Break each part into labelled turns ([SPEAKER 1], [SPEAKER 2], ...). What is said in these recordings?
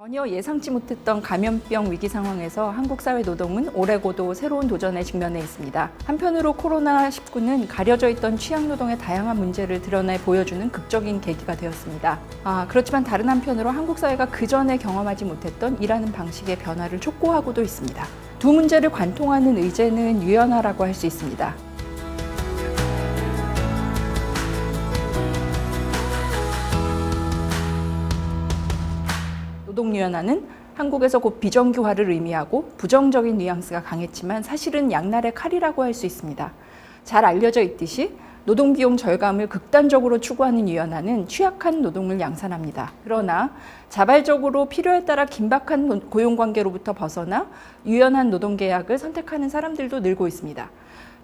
[SPEAKER 1] 전혀 예상치 못했던 감염병 위기 상황에서 한국 사회 노동은 올해고도 새로운 도전에 직면해 있습니다. 한편으로 코로나19는 가려져 있던 취약 노동의 다양한 문제를 드러내 보여주는 극적인 계기가 되었습니다. 그렇지만 다른 한편으로 한국 사회가 그전에 경험하지 못했던 일하는 방식의 변화를 촉구하고도 있습니다. 두 문제를 관통하는 의제는 유연화라고 할 수 있습니다. 노동유연화는 한국에서 곧 비정규화를 의미하고 부정적인 뉘앙스가 강했지만 사실은 양날의 칼이라고 할 수 있습니다. 잘 알려져 있듯이 노동비용 절감을 극단적으로 추구하는 유연화는 취약한 노동을 양산합니다. 그러나 자발적으로 필요에 따라 긴박한 고용관계로부터 벗어나 유연한 노동계약을 선택하는 사람들도 늘고 있습니다.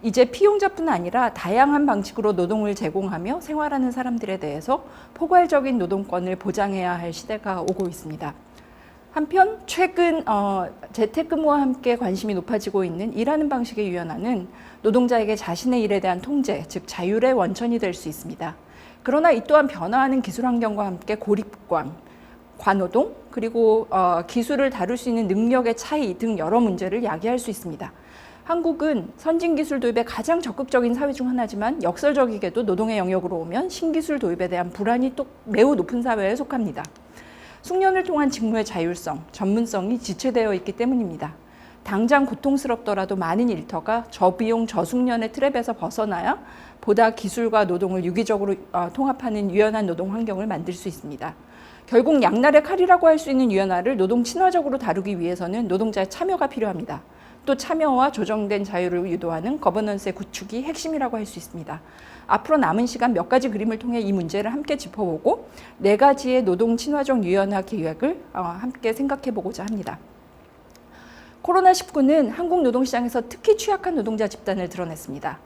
[SPEAKER 1] 이제 피용자뿐 아니라 다양한 방식으로 노동을 제공하며 생활하는 사람들에 대해서 포괄적인 노동권을 보장해야 할 시대가 오고 있습니다. 한편 최근 재택근무와 함께 관심이 높아지고 있는 일하는 방식의 유연화는 노동자에게 자신의 일에 대한 통제, 즉 자율의 원천이 될 수 있습니다. 그러나 이 또한 변화하는 기술 환경과 함께 고립감, 과노동, 그리고 기술을 다룰 수 있는 능력의 차이 등 여러 문제를 야기할 수 있습니다. 한국은 선진기술 도입에 가장 적극적인 사회 중 하나지만 역설적이게도 노동의 영역으로 오면 신기술 도입에 대한 불안이 또 매우 높은 사회에 속합니다. 숙련을 통한 직무의 자율성, 전문성이 지체되어 있기 때문입니다. 당장 고통스럽더라도 많은 일터가 저비용, 저숙련의 트랩에서 벗어나야 보다 기술과 노동을 유기적으로 통합하는 유연한 노동 환경을 만들 수 있습니다. 결국 양날의 칼이라고 할 수 있는 유연화를 노동 친화적으로 다루기 위해서는 노동자의 참여가 필요합니다. 또 참여와 조정된 자유를 유도하는 거버넌스의 구축이 핵심이라고 할 수 있습니다. 앞으로 남은 시간 몇 가지 그림을 통해 이 문제를 함께 짚어보고 4가지의 노동 친화적 유연화 계획을 함께 생각해 보고자 합니다. 코로나19는 한국 노동시장에서 특히 취약한 노동자 집단을 드러냈습니다.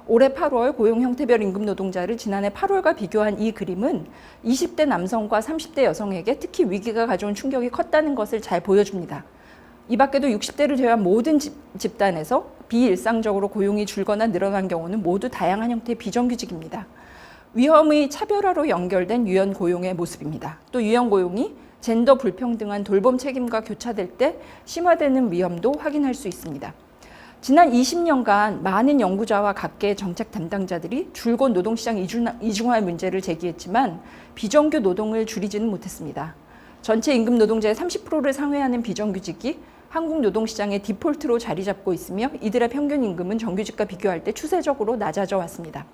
[SPEAKER 1] 올해 8월 고용 형태별 임금 노동자를 지난해 8월과 비교한 이 그림은 20대 남성과 30대 여성에게 특히 위기가 가져온 충격이 컸다는 것을 잘 보여줍니다. 이 밖에도 60대를 제외한 모든 집단에서 비일상적으로 고용이 줄거나 늘어난 경우는 모두 다양한 형태의 비정규직입니다. 위험의 차별화로 연결된 유연 고용의 모습입니다. 또 유연 고용이 젠더 불평등한 돌봄 책임과 교차될 때 심화되는 위험도 확인할 수 있습니다. 지난 20년간 많은 연구자와 각계의 정책 담당자들이 줄곧 노동시장 이중화의 문제를 제기했지만 비정규 노동을 줄이지는 못했습니다. 전체 임금 노동자의 30%를 상회하는 비정규직이 한국 노동시장의 디폴트로 자리 잡고 있으며 이들의 평균 임금은 정규직과 비교할 때 추세적으로 낮아져 왔습니다.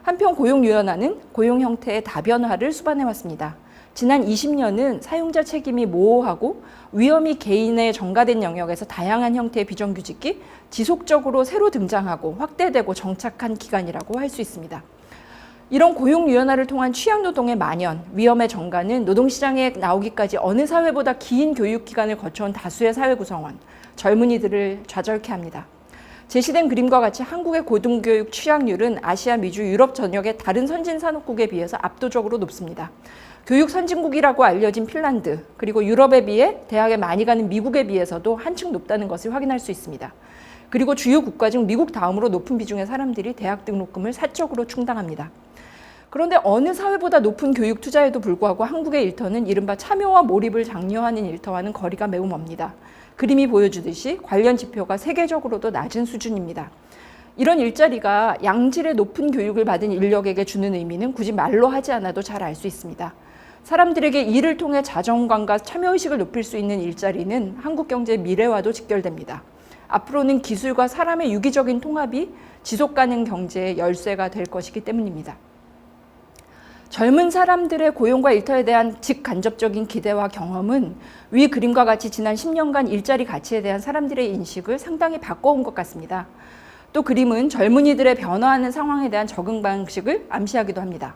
[SPEAKER 1] 한편 고용 유연화는 고용 형태의 다변화를 수반해 왔습니다. 지난 20년은 사용자 책임이 모호하고 위험이 개인에 전가된 영역에서 다양한 형태의 비정규직이 지속적으로 새로 등장하고 확대되고 정착한 기간이라고 할 수 있습니다. 이런 고용 유연화를 통한 취약 노동의 만연, 위험의 전가는 노동시장에 나오기까지 어느 사회보다 긴 교육 기간을 거쳐온 다수의 사회 구성원, 젊은이들을 좌절케 합니다. 제시된 그림과 같이 한국의 고등교육 취약률은 아시아, 미주, 유럽 전역의 다른 선진 산업국에 비해서 압도적으로 높습니다. 교육 선진국이라고 알려진 핀란드, 그리고 유럽에 비해 대학에 많이 가는 미국에 비해서도 한층 높다는 것을 확인할 수 있습니다. 그리고 주요 국가 중 미국 다음으로 높은 비중의 사람들이 대학 등록금을 사적으로 충당합니다. 그런데 어느 사회보다 높은 교육 투자에도 불구하고 한국의 일터는 이른바 참여와 몰입을 장려하는 일터와는 거리가 매우 멉니다. 그림이 보여주듯이 관련 지표가 세계적으로도 낮은 수준입니다. 이런 일자리가 양질의 높은 교육을 받은 인력에게 주는 의미는 굳이 말로 하지 않아도 잘 알 수 있습니다. 사람들에게 일을 통해 자존감과 참여의식을 높일 수 있는 일자리는 한국 경제의 미래와도 직결됩니다. 앞으로는 기술과 사람의 유기적인 통합이 지속가능 경제의 열쇠가 될 것이기 때문입니다. 젊은 사람들의 고용과 일터에 대한 직간접적인 기대와 경험은 위 그림과 같이 지난 10년간 일자리 가치에 대한 사람들의 인식을 상당히 바꿔온 것 같습니다. 또 그림은 젊은이들의 변화하는 상황에 대한 적응 방식을 암시하기도 합니다.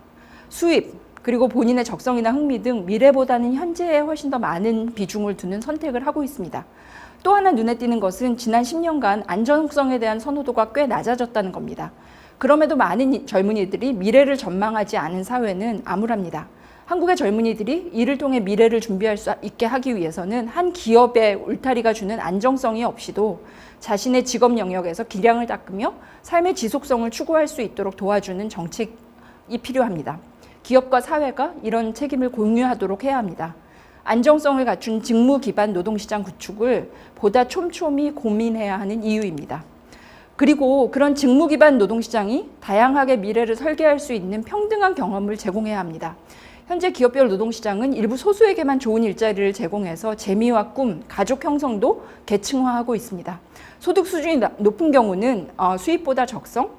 [SPEAKER 1] 수입, 그리고 본인의 적성이나 흥미 등 미래보다는 현재에 훨씬 더 많은 비중을 두는 선택을 하고 있습니다. 또 하나 눈에 띄는 것은 지난 10년간 안정성에 대한 선호도가 꽤 낮아졌다는 겁니다. 그럼에도 많은 젊은이들이 미래를 전망하지 않은 사회는 암울합니다. 한국의 젊은이들이 이를 통해 미래를 준비할 수 있게 하기 위해서는 한 기업의 울타리가 주는 안정성이 없이도 자신의 직업 영역에서 기량을 닦으며 삶의 지속성을 추구할 수 있도록 도와주는 정책이 필요합니다. 기업과 사회가 이런 책임을 공유하도록 해야 합니다. 안정성을 갖춘 직무 기반 노동시장 구축을 보다 촘촘히 고민해야 하는 이유입니다. 그리고 그런 직무 기반 노동시장이 다양하게 미래를 설계할 수 있는 평등한 경험을 제공해야 합니다. 현재 기업별 노동시장은 일부 소수에게만 좋은 일자리를 제공해서 재미와 꿈, 가족 형성도 계층화하고 있습니다. 소득 수준이 높은 경우는 수입보다 적성,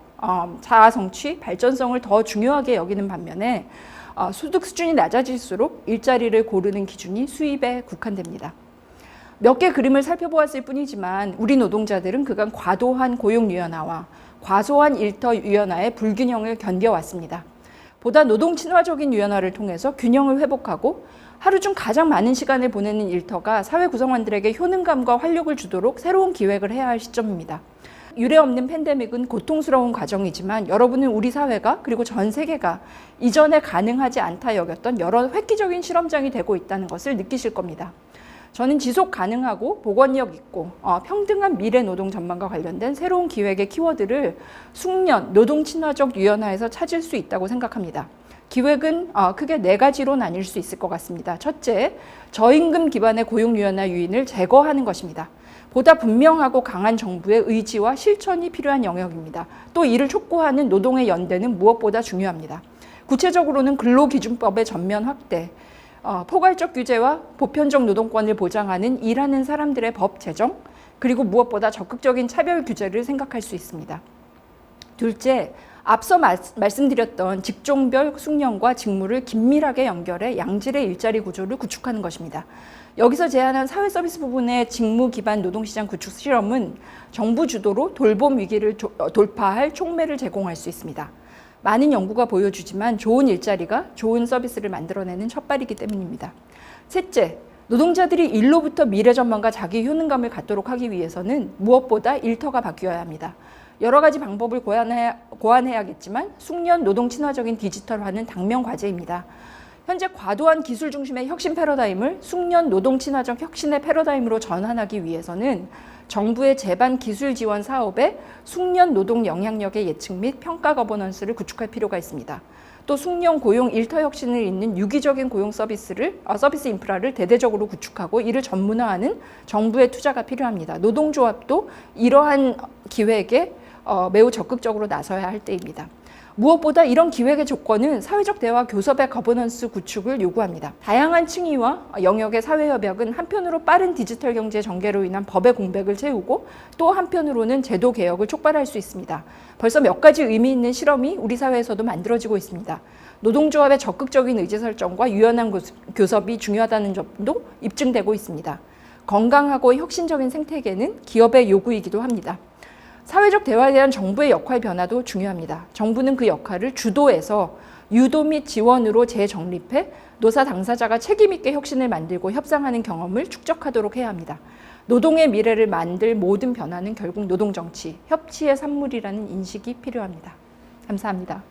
[SPEAKER 1] 자아 성취, 발전성을 더 중요하게 여기는 반면에 소득 수준이 낮아질수록 일자리를 고르는 기준이 수입에 국한됩니다. 몇 개 그림을 살펴보았을 뿐이지만 우리 노동자들은 그간 과도한 고용 유연화와 과소한 일터 유연화의 불균형을 견뎌왔습니다. 보다 노동 친화적인 유연화를 통해서 균형을 회복하고 하루 중 가장 많은 시간을 보내는 일터가 사회 구성원들에게 효능감과 활력을 주도록 새로운 기획을 해야 할 시점입니다. 유례없는 팬데믹은 고통스러운 과정이지만 여러분은 우리 사회가 그리고 전 세계가 이전에 가능하지 않다 여겼던 여러 획기적인 실험장이 되고 있다는 것을 느끼실 겁니다. 저는 지속 가능하고 복원력 있고 평등한 미래 노동 전망과 관련된 새로운 기획의 키워드를 숙련, 노동 친화적 유연화에서 찾을 수 있다고 생각합니다. 기획은 크게 4가지로 나뉠 수 있을 것 같습니다. 첫째, 저임금 기반의 고용 유연화 유인을 제거하는 것입니다. 보다 분명하고 강한 정부의 의지와 실천이 필요한 영역입니다. 또 이를 촉구하는 노동의 연대는 무엇보다 중요합니다. 구체적으로는 근로기준법의 전면 확대, 포괄적 규제와 보편적 노동권을 보장하는 일하는 사람들의 법 제정, 그리고 무엇보다 적극적인 차별 규제를 생각할 수 있습니다. 둘째, 앞서 말씀드렸던 직종별 숙련과 직무를 긴밀하게 연결해 양질의 일자리 구조를 구축하는 것입니다. 여기서 제안한 사회 서비스 부분의 직무 기반 노동시장 구축 실험은 정부 주도로 돌봄 위기를 돌파할 촉매를 제공할 수 있습니다. 많은 연구가 보여주지만 좋은 일자리가 좋은 서비스를 만들어내는 첫발이기 때문입니다. 셋째, 노동자들이 일로부터 미래 전망과 자기 효능감을 갖도록 하기 위해서는 무엇보다 일터가 바뀌어야 합니다. 여러 가지 방법을 고안해야겠지만 숙련 노동 친화적인 디지털화는 당면 과제입니다. 현재 과도한 기술 중심의 혁신 패러다임을 숙련 노동 친화적 혁신의 패러다임으로 전환하기 위해서는 정부의 제반 기술 지원 사업에 숙련 노동 영향력의 예측 및 평가 거버넌스를 구축할 필요가 있습니다. 또 숙련 고용 일터 혁신을 잇는 유기적인 고용 서비스 인프라를 대대적으로 구축하고 이를 전문화하는 정부의 투자가 필요합니다. 노동조합도 이러한 기획에 매우 적극적으로 나서야 할 때입니다. 무엇보다 이런 기획의 조건은 사회적 대화 교섭의 거버넌스 구축을 요구합니다. 다양한 층위와 영역의 사회협약은 한편으로 빠른 디지털 경제 전개로 인한 법의 공백을 채우고 또 한편으로는 제도 개혁을 촉발할 수 있습니다. 벌써 몇 가지 의미 있는 실험이 우리 사회에서도 만들어지고 있습니다. 노동조합의 적극적인 의제설정과 유연한 교섭이 중요하다는 점도 입증되고 있습니다. 건강하고 혁신적인 생태계는 기업의 요구이기도 합니다. 사회적 대화에 대한 정부의 역할 변화도 중요합니다. 정부는 그 역할을 주도해서 유도 및 지원으로 재정립해 노사 당사자가 책임 있게 혁신을 만들고 협상하는 경험을 축적하도록 해야 합니다. 노동의 미래를 만들 모든 변화는 결국 노동정치, 협치의 산물이라는 인식이 필요합니다. 감사합니다.